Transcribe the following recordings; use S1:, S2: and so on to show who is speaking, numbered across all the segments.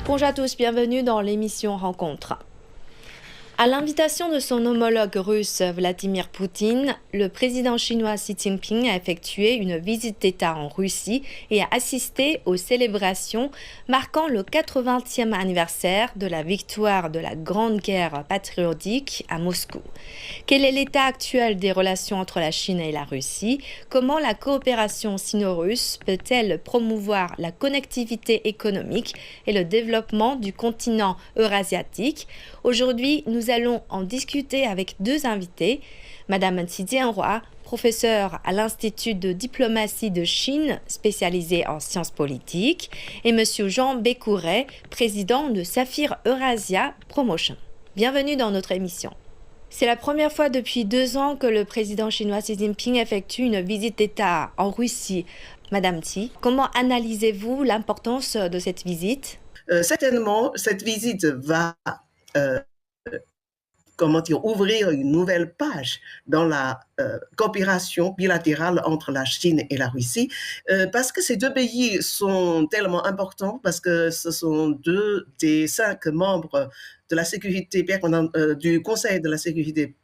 S1: Bonjour à tous, bienvenue dans l'émission Rencontre. À l'invitation de son homologue russe Vladimir Poutine, le président chinois Xi Jinping a effectué une visite d'État en Russie et a assisté aux célébrations marquant le 80e anniversaire de la victoire de la Grande Guerre patriotique à Moscou. Quel est l'état actuel des relations entre la Chine et la Russie? Comment la coopération sino-russe peut-elle promouvoir la connectivité économique et le développement du continent eurasiatique? Aujourd'hui, nous allons en discuter avec deux invités. Madame Qi Jianhua, professeure à l'Institut de diplomatie de Chine, spécialisé en sciences politiques, et Monsieur Jean Bécouret, président de Saphir Eurasia Promotion. Bienvenue dans notre émission. C'est la première fois depuis 2 ans que le président chinois Xi Jinping effectue une visite d'État en Russie. Madame Qi, comment analysez-vous l'importance de cette visite?
S2: Certainement, cette visite va euh, ouvrir une nouvelle page dans la coopération bilatérale entre la Chine et la Russie, parce que ces deux pays sont tellement importants, parce que ce sont 2 des 5 membres de la sécurité du Conseil de la sécurité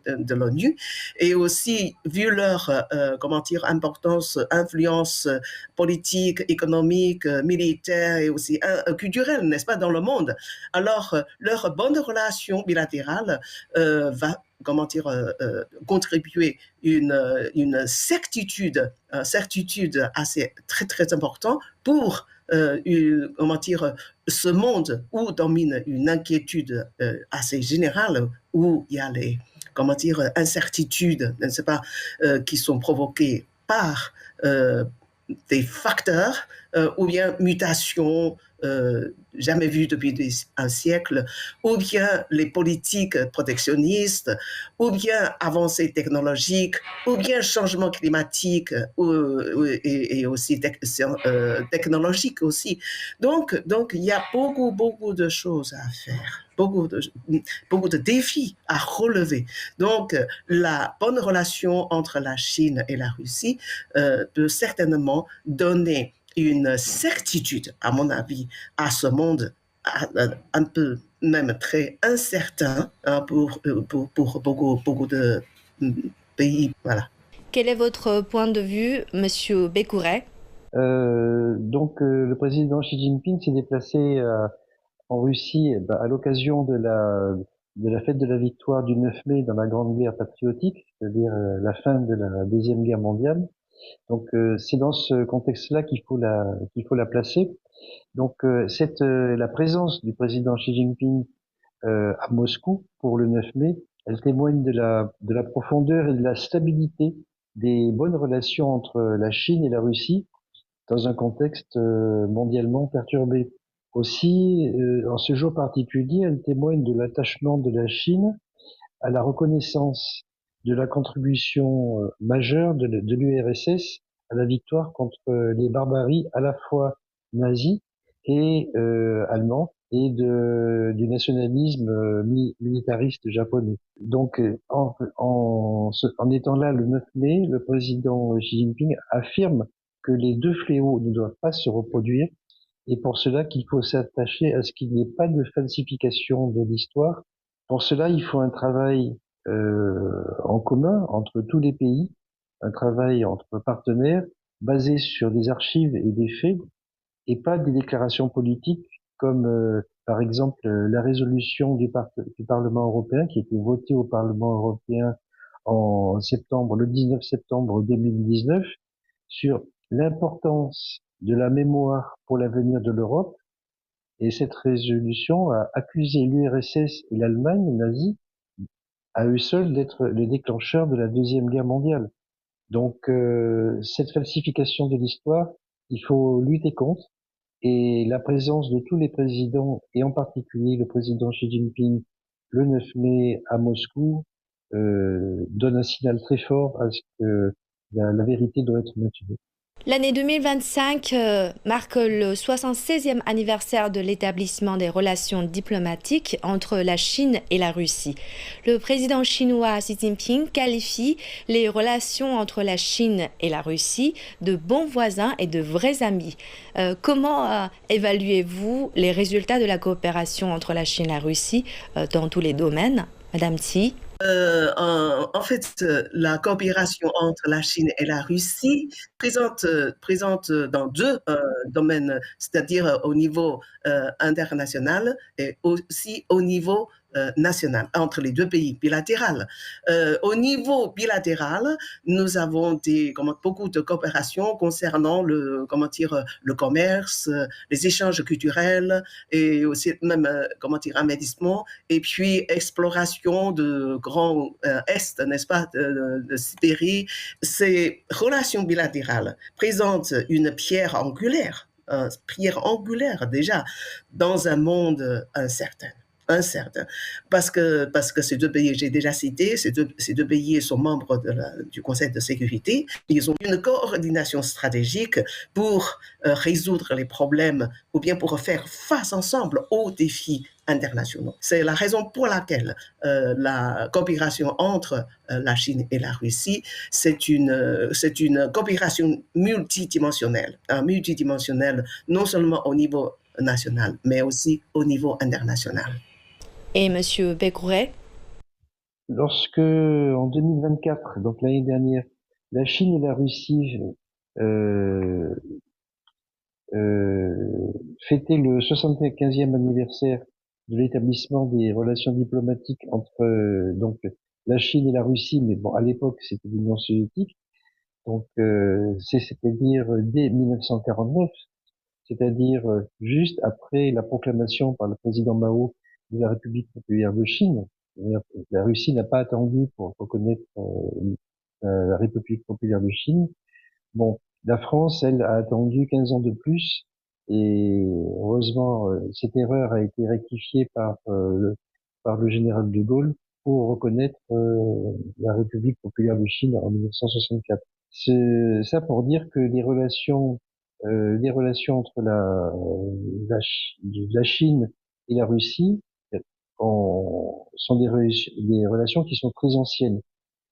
S2: de l'ONU, et aussi vu leur importance, influence politique, économique, militaire et aussi culturelle, n'est-ce pas, dans le monde. Alors, leur bonne relation bilatérale va contribuer une certitude assez très très importante pour ce monde où domine une inquiétude assez générale, où il y a les incertitudes, ne sais pas, qui sont provoquées par des facteurs ou bien mutations jamais vues depuis un siècle, ou bien les politiques protectionnistes, ou bien avancées technologiques, ou bien changement climatique et aussi technologique aussi. Donc, il y a beaucoup de choses à faire, beaucoup de défis à relever. Donc, la bonne relation entre la Chine et la Russie peut certainement donner une certitude, à mon avis, à ce monde un peu même très incertain pour beaucoup de pays. Voilà.
S1: Quel est votre point de vue, Monsieur Bécouret?
S3: Le président Xi Jinping s'est déplacé en Russie à l'occasion de la fête de la victoire du 9 mai dans la Grande Guerre patriotique, c'est-à-dire la fin de la Deuxième Guerre mondiale. C'est dans ce contexte-là qu'il faut la placer. La présence du président Xi Jinping à Moscou pour le 9 mai, elle témoigne de la profondeur et de la stabilité des bonnes relations entre la Chine et la Russie dans un contexte mondialement perturbé. Aussi, en ce jour particulier, elle témoigne de l'attachement de la Chine à la reconnaissance de la contribution majeure de l'URSS à la victoire contre les barbaries à la fois nazis et allemands et du nationalisme militariste japonais. En étant là le 9 mai, le président Xi Jinping affirme que les deux fléaux ne doivent pas se reproduire et pour cela qu'il faut s'attacher à ce qu'il n'y ait pas de falsification de l'histoire. Pour cela, il faut un travail en commun entre tous les pays, un travail entre partenaires basé sur des archives et des faits et pas des déclarations politiques comme par exemple la résolution du Parlement européen qui a été votée au Parlement européen le 19 septembre 2019 sur l'importance de la mémoire pour l'avenir de l'Europe. Et cette résolution a accusé l'URSS et l'Allemagne nazie à eux seuls d'être les déclencheurs de la Deuxième Guerre mondiale. Cette falsification de l'histoire, il faut lutter contre. Et la présence de tous les présidents, et en particulier le président Xi Jinping, le 9 mai à Moscou, donne un signal très fort à ce que la vérité doit être maintenue.
S1: L'année 2025 marque le 76e anniversaire de l'établissement des relations diplomatiques entre la Chine et la Russie. Le président chinois Xi Jinping qualifie les relations entre la Chine et la Russie de bons voisins et de vrais amis. Comment évaluez-vous les résultats de la coopération entre la Chine et la Russie dans tous les domaines, Madame Xi?
S2: En fait, la coopération entre la Chine et la Russie présente dans deux domaines, c'est-à-dire au niveau international et aussi au niveau national, entre les deux pays bilatéral. Au niveau bilatéral, nous avons beaucoup de coopération concernant le commerce, les échanges culturels et aussi même, investissement et puis exploration de grand est, n'est-ce pas, de Sibérie. Ces relations bilatérales présentent une pierre angulaire déjà dans un monde incertain. Parce que ces deux pays, j'ai déjà cité, ces deux pays sont membres du Conseil de sécurité. Ils ont une coordination stratégique pour résoudre les problèmes ou bien pour faire face ensemble aux défis internationaux. C'est la raison pour laquelle la coopération entre la Chine et la Russie, c'est une coopération multidimensionnelle, non seulement au niveau national, mais aussi au niveau international.
S1: Et Monsieur Becqueret?
S3: Lorsque, en 2024, donc l'année dernière, la Chine et la Russie euh, fêtaient le 75e anniversaire de l'établissement des relations diplomatiques entre donc la Chine et la Russie, mais bon, à l'époque c'était l'Union soviétique, donc c'est-à-dire dès 1949, c'est-à-dire juste après la proclamation par le président Mao de la République populaire de Chine. La Russie n'a pas attendu pour reconnaître la République populaire de Chine. Bon, la France, elle, a attendu 15 ans de plus, et heureusement, cette erreur a été rectifiée par le général de Gaulle pour reconnaître la République populaire de Chine en 1964. C'est ça pour dire que les relations entre la Chine et la Russie sont des relations qui sont très anciennes,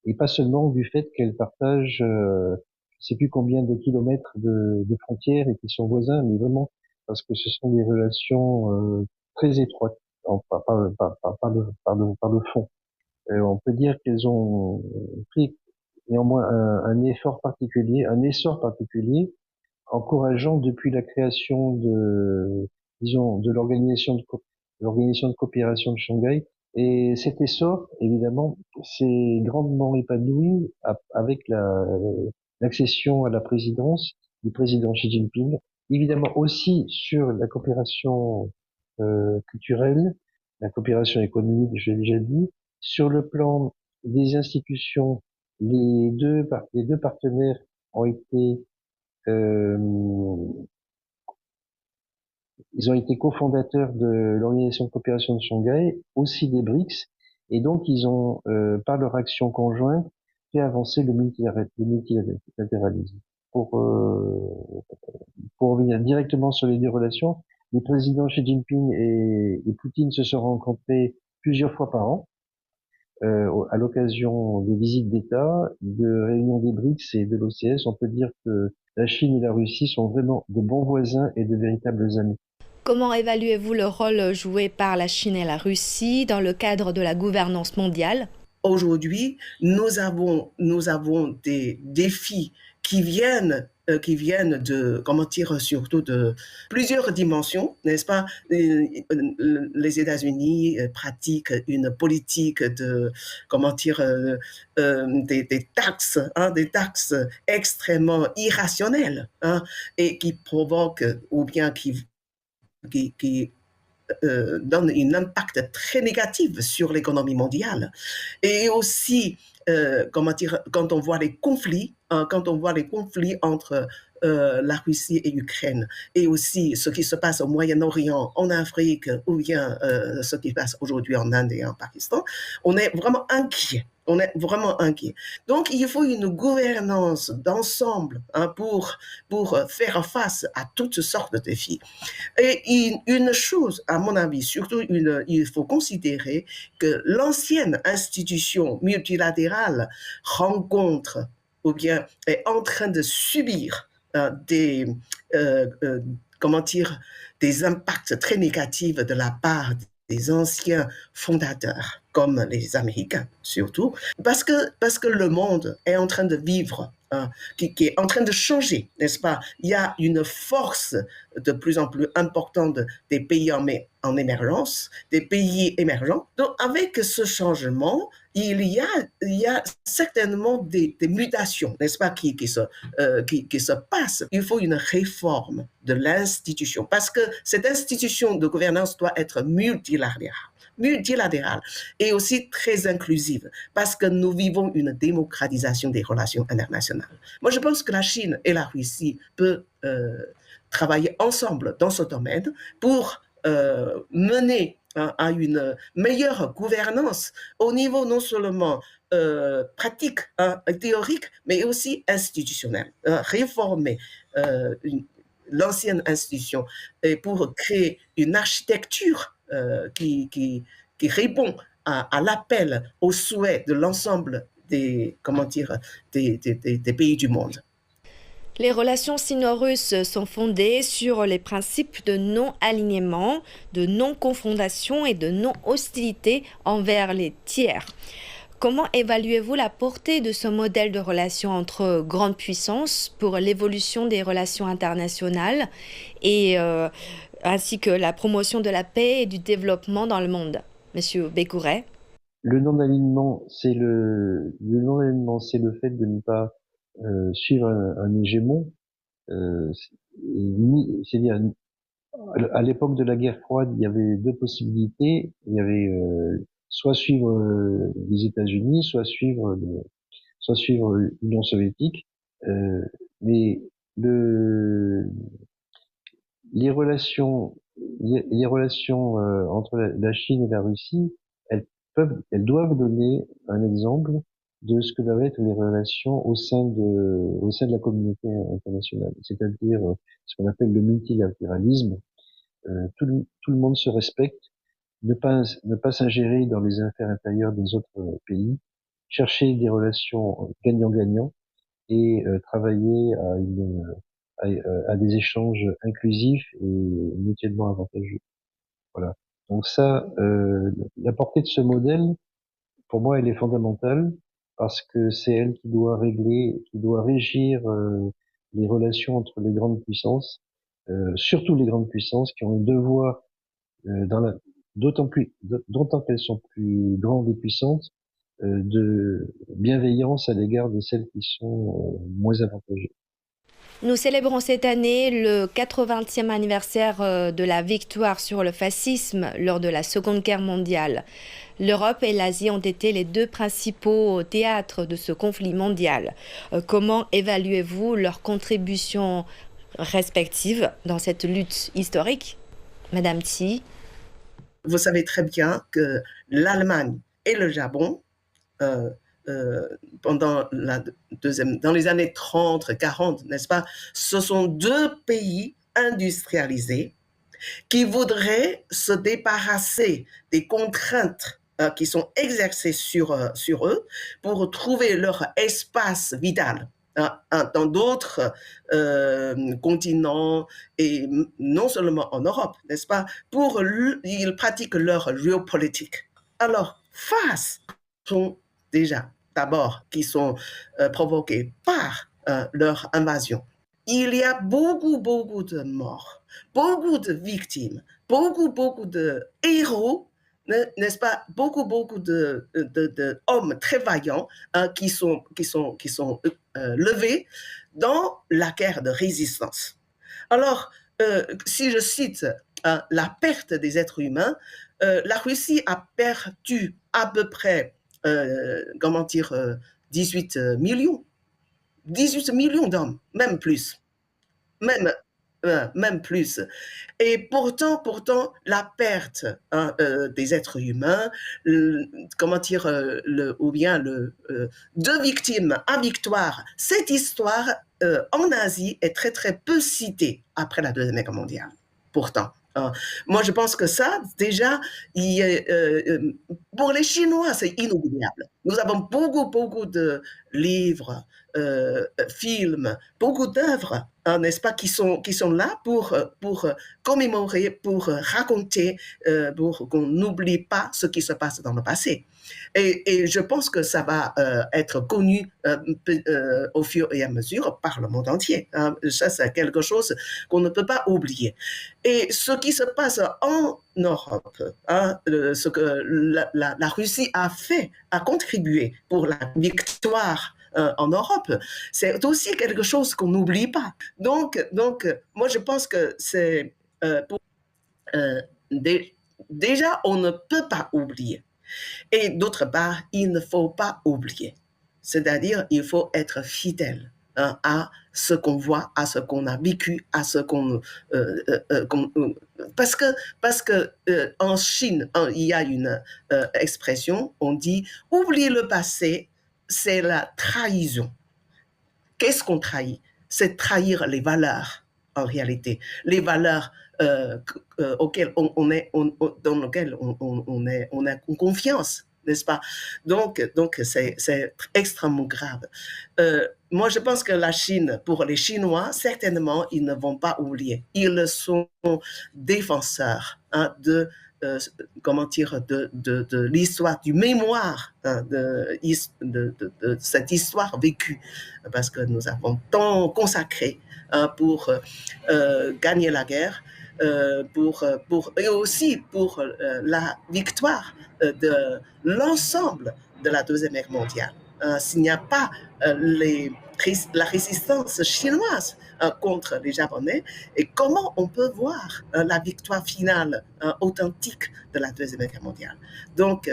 S3: et pas seulement du fait qu'elles partagent je sais plus combien de kilomètres de frontières et qu'ils sont voisins, mais vraiment parce que ce sont des relations très étroites par le fond. On peut dire qu'elles ont pris néanmoins un essor particulier, encourageant depuis la création disons, de l'organisation de coopération de Shanghai. Et cet essor, évidemment, s'est grandement épanoui avec l'accession à la présidence du président Xi Jinping. Évidemment aussi sur la coopération culturelle, la coopération économique, je l'ai déjà dit. Sur le plan des institutions, les deux partenaires ont été euh, ils ont été cofondateurs de l'Organisation de coopération de Shanghai, aussi des BRICS, et donc ils ont, par leur action conjointe, fait avancer le multilatéralisme. Pour revenir directement sur les deux relations, les présidents Xi Jinping et Poutine se sont rencontrés plusieurs fois par an, à l'occasion de visites d'État, de réunions des BRICS et de l'OCS. On peut dire que la Chine et la Russie sont vraiment de bons voisins et de véritables amis.
S1: Comment évaluez-vous le rôle joué par la Chine et la Russie dans le cadre de la gouvernance mondiale?
S2: Aujourd'hui, nous avons des défis qui viennent de, surtout de plusieurs dimensions, n'est-ce pas? Les États-Unis pratiquent une politique de, des taxes extrêmement irrationnelles, hein, et qui provoquent ou bien qui donne un impact très négatif sur l'économie mondiale. Et aussi, quand on voit les conflits entre la Russie et l'Ukraine, et aussi ce qui se passe au Moyen-Orient, en Afrique, ou bien ce qui se passe aujourd'hui en Inde et en Pakistan, on est vraiment inquiet. On est vraiment inquiet. Donc, il faut une gouvernance d'ensemble hein, pour faire face à toutes sortes de défis. Et une chose, à mon avis, surtout, il faut considérer que l'ancienne institution multilatérale rencontre ou bien est en train de subir euh, euh, comment dire, des impacts très négatifs de la part des anciens fondateurs, comme les Américains surtout, parce que le monde est en train de vivre qui est en train de changer, n'est-ce pas? Il y a une force de plus en plus importante des pays en émergence, des pays émergents. Donc, avec ce changement, il y a certainement des mutations, n'est-ce pas, qui se passent. Il faut une réforme de l'institution parce que cette institution de gouvernance doit être multilatérale et aussi très inclusive parce que nous vivons une démocratisation des relations internationales. Moi, je pense que la Chine et la Russie peuvent travailler ensemble dans ce domaine pour mener à une meilleure gouvernance au niveau non seulement pratique, théorique, mais aussi institutionnel. Réformer l'ancienne institution et pour créer une architecture qui répond à l'appel, aux souhaits de l'ensemble comment dire, des pays du monde.
S1: Les relations sino-russes sont fondées sur les principes de non-alignement, de non-confrontation et de non-hostilité envers les tiers. Comment évaluez-vous la portée de ce modèle de relations entre grandes puissances pour l'évolution des relations internationales et ainsi que la promotion de la paix et du développement dans le monde? Monsieur Bécouret.
S3: Le non-alignement, c'est le fait de ne pas suivre un hégémon. C'est-à-dire, à l'époque de la guerre froide, il y avait deux possibilités. Il y avait soit suivre les États-Unis, soit suivre l'Union soviétique. Mais les relations, entre la Chine et la Russie, elles doivent donner un exemple de ce que doivent être les relations au sein de la communauté internationale. C'est-à-dire ce qu'on appelle le multilatéralisme. Tout le monde se respecte, ne pas s'ingérer dans les affaires intérieures des autres pays, chercher des relations gagnant-gagnant et travailler à des échanges inclusifs et mutuellement avantageux. Voilà. Donc ça, la portée de ce modèle, pour moi, elle est fondamentale parce que c'est elle qui doit régir les relations entre les grandes puissances, surtout les grandes puissances qui ont un devoir dans la d'autant qu'elles sont plus grandes et puissantes, de bienveillance à l'égard de celles qui sont moins avantagées.
S1: Nous célébrons cette année le 80e anniversaire de la victoire sur le fascisme lors de la Seconde Guerre mondiale. L'Europe et l'Asie ont été les deux principaux théâtres de ce conflit mondial. Comment évaluez-vous leurs contributions respectives dans cette lutte historique? Madame Tsi.
S2: Vous savez très bien que l'Allemagne et le Japon, pendant dans les années 30, 40, n'est-ce pas, ce sont deux pays industrialisés qui voudraient se débarrasser des contraintes qui sont exercées sur eux pour trouver leur espace vital dans d'autres continents et non seulement en Europe, n'est-ce pas? Ils pratiquent leur géopolitique. Alors, face sont déjà d'abord qui sont provoqués par leur invasion. Il y a beaucoup de morts, beaucoup de victimes, beaucoup de héros, n'est-ce pas? Beaucoup de hommes très vaillants qui sont levés dans la guerre de résistance. Alors, si je cite la perte des êtres humains, la Russie a perdu à peu près, 18 millions d'hommes, même plus. même, même plus. Et pourtant, la perte hein, des êtres humains, comment dire, ou bien deux victimes à victoire, cette histoire en Asie est très très peu citée après la Deuxième Guerre mondiale. Pourtant. Moi, je pense que ça, déjà, pour les Chinois, c'est inoubliable. Nous avons beaucoup de livres, films, beaucoup d'œuvres, hein, n'est-ce pas, qui sont là pour commémorer, pour raconter, pour qu'on n'oublie pas ce qui se passe dans le passé. Et je pense que ça va être connu au fur et à mesure par le monde entier. Hein. Ça, c'est quelque chose qu'on ne peut pas oublier. Et ce qui se passe en Europe, hein, ce que la Russie a fait, a contribué pour la victoire en Europe, c'est aussi quelque chose qu'on n'oublie pas. Donc, moi, je pense que c'est euh, déjà, on ne peut pas oublier. Et d'autre part, il ne faut pas oublier. C'est-à-dire, il faut être fidèle hein, à ce qu'on voit, à ce qu'on a vécu, à ce qu'on... parce que, en Chine, hein, il y a une expression, on dit, oublier le passé, c'est la trahison. Qu'est-ce qu'on trahit? C'est trahir les valeurs, en réalité. Les valeurs auxquelles dans lesquelles on a confiance, n'est-ce pas? Donc c'est extrêmement grave. Moi, je pense que la Chine, pour les Chinois, certainement, ils ne vont pas oublier. Ils sont défenseurs hein, comment dire, de l'histoire, du mémoire hein, de cette histoire vécue, parce que nous avons tant consacré hein, pour gagner la guerre, et aussi pour la victoire de l'ensemble de la Deuxième Guerre mondiale. S'il n'y a pas la résistance chinoise contre les Japonais, et comment on peut voir la victoire finale authentique de la Deuxième Guerre mondiale. Donc,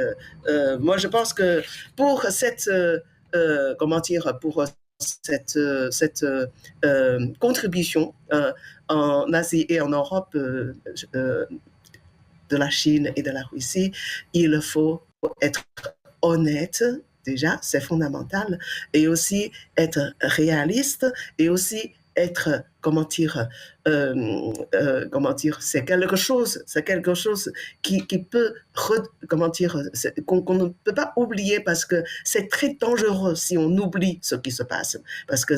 S2: moi, je pense que pour cette, comment dire, pour cette contribution en Asie et en Europe de la Chine et de la Russie, il faut être honnête, déjà, c'est fondamental, et aussi être réaliste, et aussi être, c'est quelque chose qui peut, comment dire, qu'on ne peut pas oublier parce que c'est très dangereux si on oublie ce qui se passe, parce que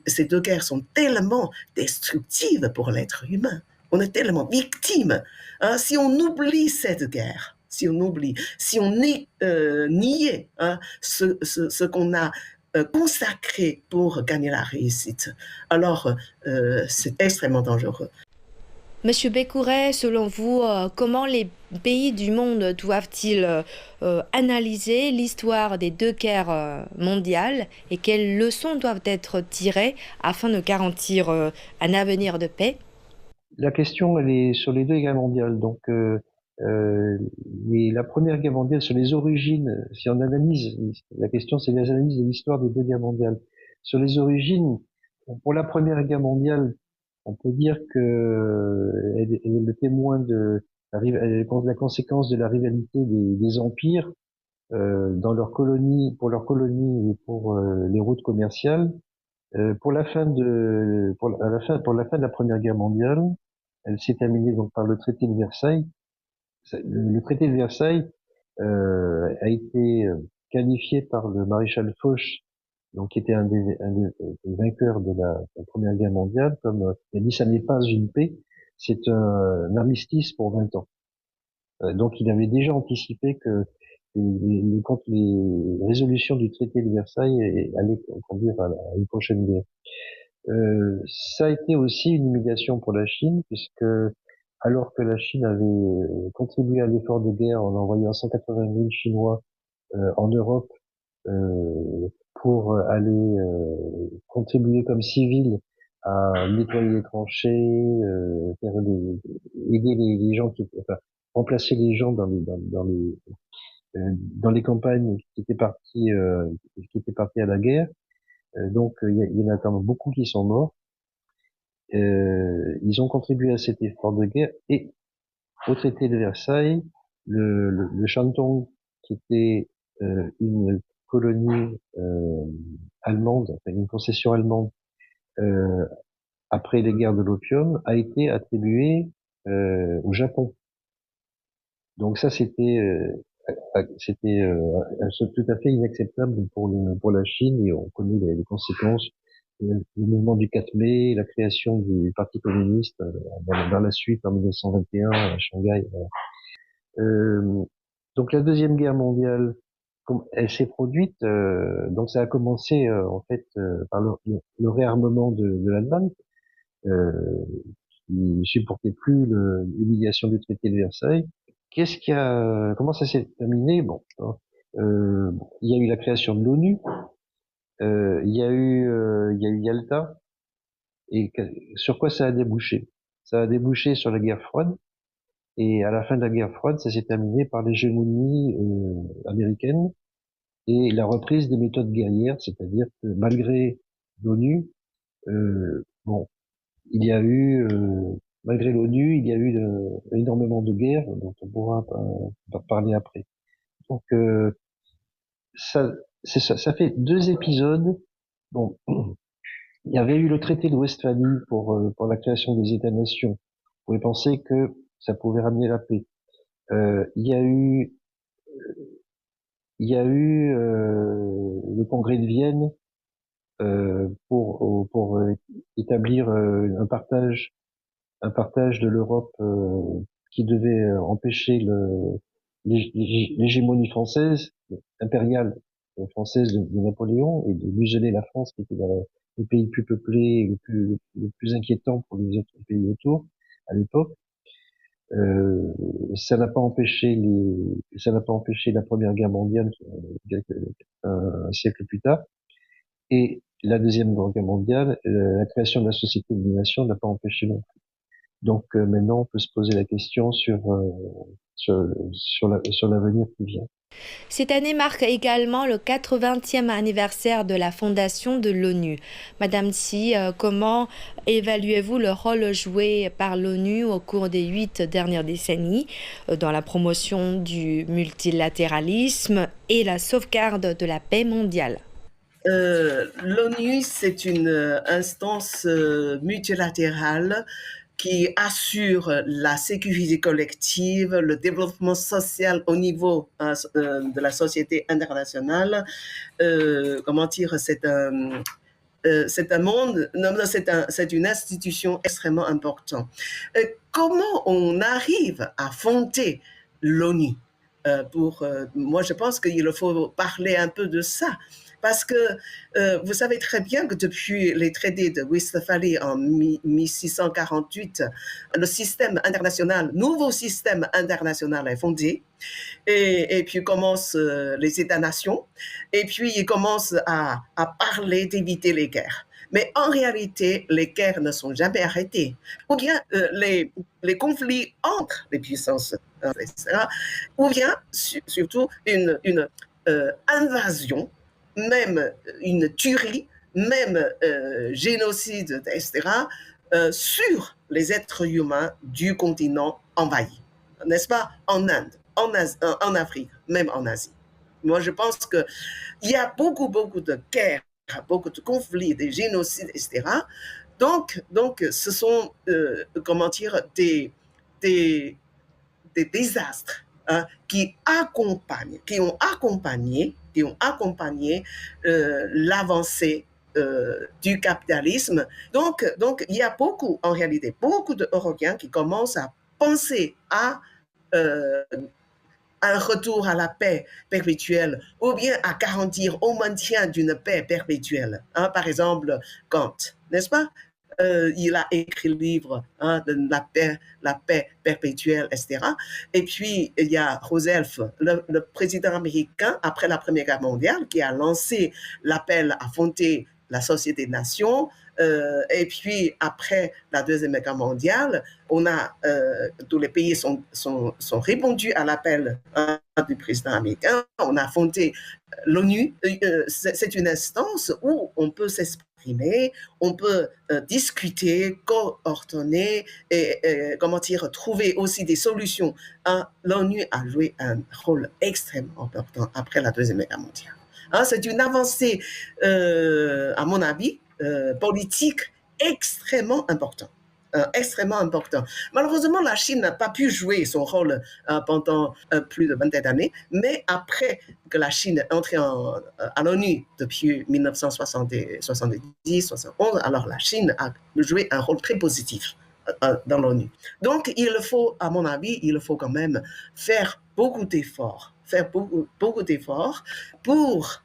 S2: ces deux guerres sont tellement destructives pour l'être humain. On est tellement victime. Hein, si on oublie cette guerre, si on niait hein, ce qu'on a consacré pour gagner la réussite, alors c'est extrêmement dangereux.
S1: Monsieur Bécouret, selon vous, comment les pays du monde doivent-ils analyser l'histoire des deux guerres mondiales et quelles leçons doivent être tirées afin de garantir un avenir de paix?
S3: La question, elle est sur les deux guerres mondiales. Donc, la Première Guerre mondiale, sur les origines, si on analyse, la question c'est l'analyse de l'histoire des deux guerres mondiales. Sur les origines, pour la Première Guerre mondiale, on peut dire que elle est le témoin de la conséquence de la rivalité des empires dans leurs colonies, pour leurs colonies et pour les routes commerciales. Pour la fin pour la fin de la Première Guerre mondiale, elle s'est terminée donc par le traité de Versailles. Le traité de Versailles a été qualifié par le maréchal Foch, donc qui était un des vainqueurs de la Première Guerre mondiale, comme il a dit, ça n'est pas une paix, c'est un armistice pour 20 ans. Donc il avait déjà anticipé que les résolutions du traité de Versailles allaient conduire à une prochaine guerre. Ça a été aussi une humiliation pour la Chine, puisque alors que la Chine avait contribué à l'effort de guerre en envoyant 180 000 Chinois en Europe pour aller contribuer comme civils à nettoyer les tranchées, aider les gens enfin, remplacer les gens dans les campagnes qui étaient partis à la guerre. Donc il y en a quand même beaucoup qui sont morts. Ils ont contribué à cet effort de guerre et au traité de Versailles, le Shandong, qui était une colonie allemande, enfin une concession allemande euh, après les guerres de l'opium, a été attribué au Japon. Donc ça, c'était tout à fait inacceptable pour la Chine, et on connaît les conséquences. Le mouvement du 4 mai, la création du Parti communiste dans la suite en 1921 à Shanghai. Euh, donc la Deuxième Guerre mondiale, elle s'est produite, donc ça a commencé en fait par le réarmement de l'Allemagne, euh, qui supportait plus l'humiliation du traité de Versailles. Comment ça s'est terminé? Bon, il y a eu la création de l'ONU, il y a eu Yalta, et sur quoi ça a débouché? Ça a débouché sur la guerre froide, et à la fin de la guerre froide, ça s'est terminé par l'hégémonie américaine et la reprise des méthodes guerrières, c'est-à-dire que malgré l'ONU, bon, il y a eu, malgré l'ONU, il y a eu énormément de guerres dont on pourra parler après. Donc ça, ça fait deux épisodes. Bon, il y avait eu le traité de Westphalie pour la création des États-nations. On pouvait penser que ça pouvait ramener la paix. Il y a eu, le Congrès de Vienne pour établir un partage de l'Europe qui devait empêcher l'hégémonie française, impériale française de Napoléon, et de museler la France, qui était le pays le plus peuplé, le plus inquiétant pour les autres pays autour à l'époque. Ça n'a pas empêché la Première Guerre mondiale un siècle plus tard, et la Deuxième Guerre mondiale, la création de la Société des Nations n'a pas empêché non plus. Donc maintenant, on peut se poser la question sur l'avenir qui vient.
S1: Cette année marque également le 80e anniversaire de la fondation de l'ONU. Madame Tsi, comment évaluez-vous le rôle joué par l'ONU au cours des 8 dernières décennies dans la promotion du multilatéralisme et la sauvegarde de la paix mondiale?
S2: L'ONU, c'est une instance multilatérale qui assure la sécurité collective, le développement social au niveau de la société internationale. Comment dire, c'est un monde, non, c'est une institution extrêmement importante. Comment on arrive à fonder l'ONU? Moi, je pense qu'il faut parler un peu de ça. Parce que vous savez très bien que depuis les traités de Westphalie en 1648, le système international, nouveau système international est fondé. Et puis commencent les États-nations, et puis ils commencent à parler d'éviter les guerres. Mais en réalité, les guerres ne sont jamais arrêtées. Ou bien les conflits entre les puissances, etc. Ou bien surtout une invasion, même une tuerie, même génocide, etc., sur les êtres humains du continent envahi. N'est-ce pas? En Inde, en Afrique, même en Asie. Moi, je pense qu'il y a beaucoup de guerres, beaucoup de conflits, des génocides, etc. Donc ce sont, comment dire, des désastres qui ont accompagné l'avancée du capitalisme. Donc, il y a en réalité, beaucoup d'Européens qui commencent à penser à un retour à la paix perpétuelle, ou bien à garantir au maintien d'une paix perpétuelle. Par exemple, Kant, n'est-ce pas? Il a écrit le livre de la paix perpétuelle, etc. Et puis, il y a Roosevelt, le président américain, après la Première Guerre mondiale, qui a lancé l'appel à fonder la Société des Nations. Et puis, après la Deuxième Guerre mondiale, tous les pays sont répondus à l'appel du président américain, on a fondé l'ONU. C'est une instance où on peut s'exprimer, on peut discuter, coordonner et trouver aussi des solutions. L'ONU a joué un rôle extrêmement important après la Deuxième Guerre mondiale. C'est une avancée, à mon avis, politique extrêmement importante. Extrêmement important. Malheureusement, la Chine n'a pas pu jouer son rôle pendant plus de 20 d'années, mais après que la Chine est entrée à l'ONU depuis 1970-71, alors la Chine a joué un rôle très positif dans l'ONU. Donc, à mon avis, il faut quand même faire beaucoup d'efforts, pour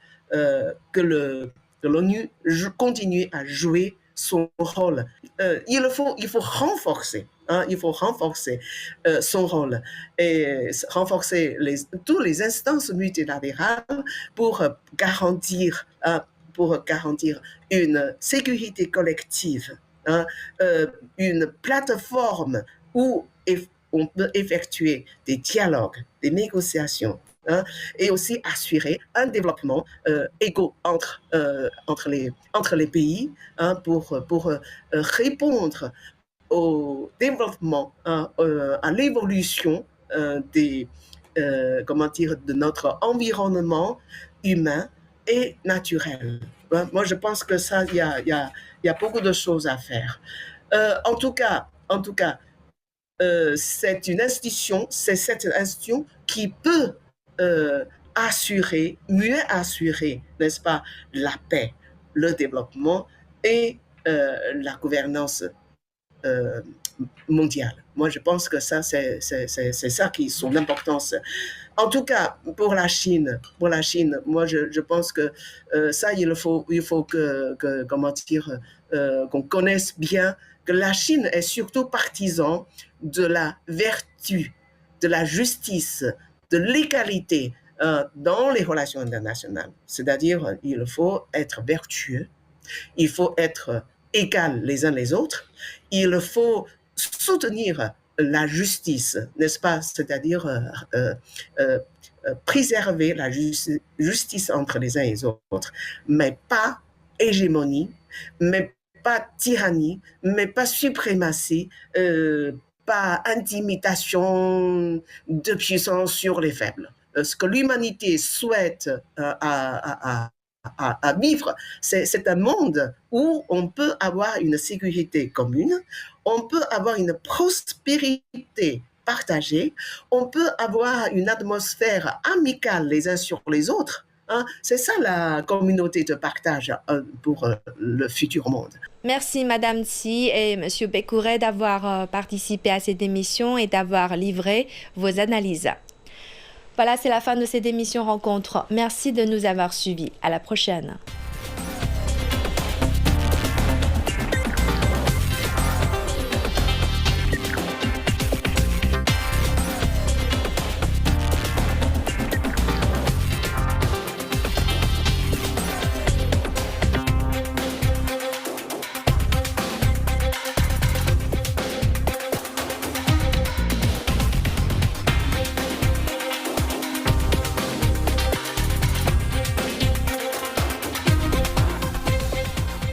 S2: que l'ONU continue à jouer son rôle. Il faut renforcer son rôle et renforcer toutes les instances multilatérales pour garantir une sécurité collective, une plateforme où on peut effectuer des dialogues, des négociations, et aussi assurer un développement égaux entre les pays, pour répondre au développement, à l'évolution de notre environnement humain et naturel. Moi, je pense que ça, il y a beaucoup de choses à faire. En tout cas, c'est cette institution qui peut mieux assurer, n'est-ce pas, la paix, le développement et la gouvernance mondiale. Moi, je pense que ça, c'est ça qui est son importance. En tout cas, pour la Chine, moi, je pense que ça, il faut qu'on connaisse bien que la Chine est surtout partisan de la vertu, de la justice, de l'égalité dans les relations internationales. C'est-à-dire, il faut être vertueux, il faut être égal les uns les autres, il faut soutenir la justice, n'est-ce pas? C'est-à-dire préserver la justice entre les uns et les autres, mais pas hégémonie, mais pas tyrannie, mais pas suprématie, pas intimidation de puissance sur les faibles. Ce que l'humanité souhaite à vivre, c'est un monde où on peut avoir une sécurité commune, on peut avoir une prospérité partagée, on peut avoir une atmosphère amicale les uns sur les autres. C'est ça la communauté de partage pour le futur monde.
S1: Merci Madame Tsi et Monsieur Bekouret d'avoir participé à cette émission et d'avoir livré vos analyses. Voilà, c'est la fin de cette émission Rencontre. Merci de nous avoir suivis. À la prochaine.